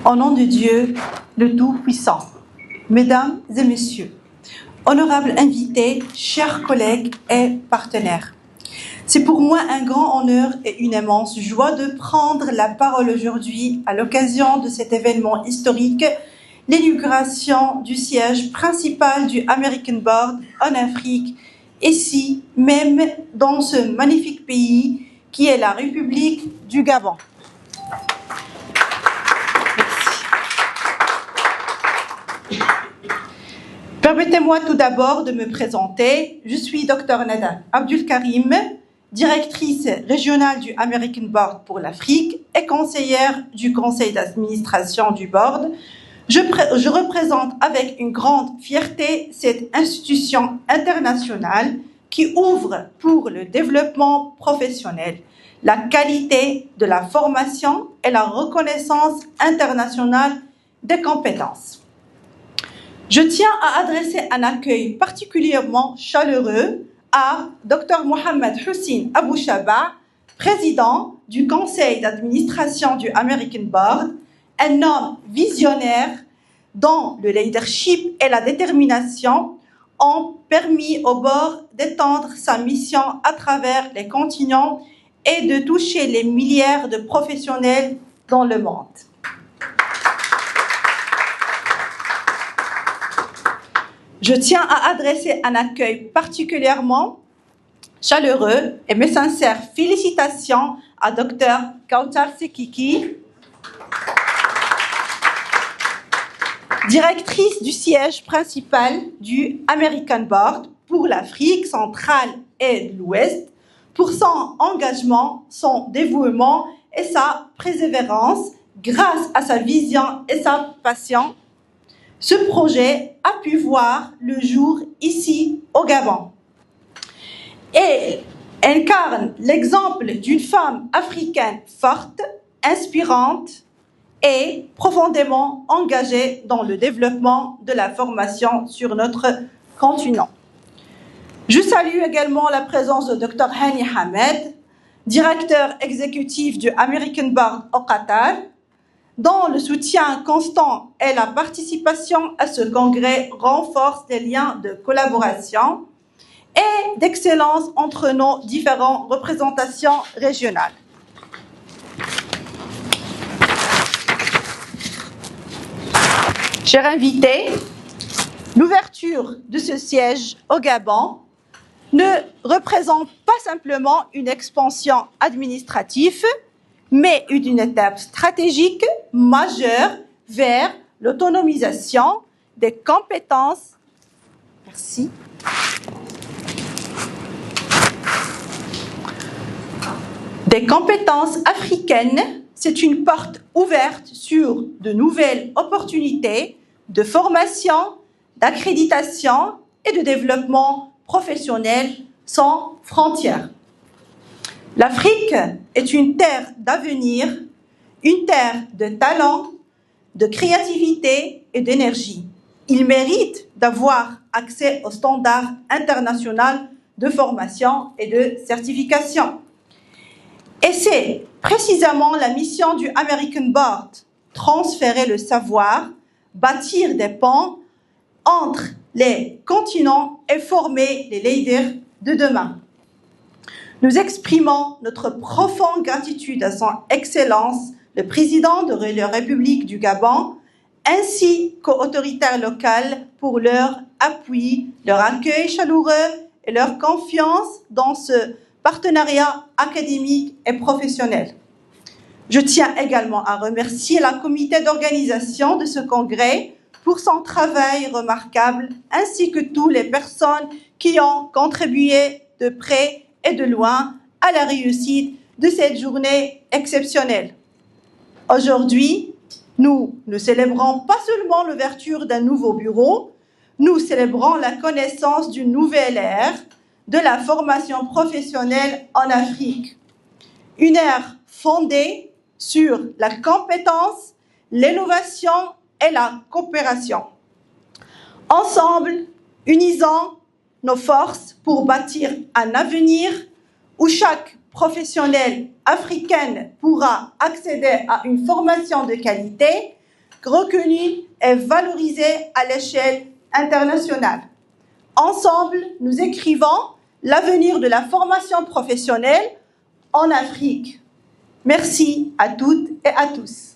Au nom de Dieu, le Tout-Puissant, Mesdames et Messieurs, honorables invités, chers collègues et partenaires, c'est pour moi un grand honneur et une immense joie de prendre la parole aujourd'hui à l'occasion de cet événement historique, l'inauguration du siège principal du American Board en Afrique, ici même dans ce magnifique pays qui est la République du Gabon. Permettez-moi tout d'abord de me présenter. Je suis Dr Nada Abdul-Karim, directrice régionale du American Board pour l'Afrique et conseillère du conseil d'administration du board. Je représente avec une grande fierté cette institution internationale qui ouvre pour le développement professionnel, la qualité de la formation et la reconnaissance internationale des compétences. Je tiens à adresser un accueil particulièrement chaleureux à Dr Mohamed Hussein Abou Shaba, président du conseil d'administration du American Board, un homme visionnaire dont le leadership et la détermination ont permis au board d'étendre sa mission à travers les continents et de toucher les milliards de professionnels dans le monde. Je tiens à adresser un accueil particulièrement chaleureux et mes sincères félicitations à Dr Kautar Sekiki, directrice du siège principal du American Board pour l'Afrique centrale et de l'Ouest, pour son engagement, son dévouement et sa persévérance grâce à sa vision et sa passion. Ce projet a pu voir le jour ici au Gabon et incarne l'exemple d'une femme africaine forte, inspirante et profondément engagée dans le développement de la formation sur notre continent. Je salue également la présence de Dr Hani Hamed, directeur exécutif du American Board au Qatar, dont le soutien constant et la participation à ce congrès renforcent les liens de collaboration et d'excellence entre nos différentes représentations régionales. Chers invités, l'ouverture de ce siège au Gabon ne représente pas simplement une expansion administrative, mais une étape stratégique majeure vers l'autonomisation des compétences. Merci. Des compétences africaines, c'est une porte ouverte sur de nouvelles opportunités de formation, d'accréditation et de développement professionnel sans frontières. L'Afrique est une terre d'avenir, une terre de talent, de créativité et d'énergie. Il mérite d'avoir accès aux standards internationaux de formation et de certification. Et c'est précisément la mission du American Board, transférer le savoir, bâtir des ponts entre les continents et former les leaders de demain. Nous exprimons notre profonde gratitude à son Excellence, le président de la République du Gabon, ainsi qu'aux autorités locales pour leur appui, leur accueil chaleureux et leur confiance dans ce partenariat académique et professionnel. Je tiens également à remercier la comité d'organisation de ce congrès pour son travail remarquable, ainsi que toutes les personnes qui ont contribué de près et de loin à la réussite de cette journée exceptionnelle. Aujourd'hui, nous ne célébrons pas seulement l'ouverture d'un nouveau bureau, nous célébrons la connaissance d'une nouvelle ère de la formation professionnelle en Afrique. Une ère fondée sur la compétence, l'innovation et la coopération. Ensemble, unissons nos forces pour bâtir un avenir où chaque professionnel africain pourra accéder à une formation de qualité, reconnue et valorisée à l'échelle internationale. Ensemble, nous écrivons l'avenir de la formation professionnelle en Afrique. Merci à toutes et à tous.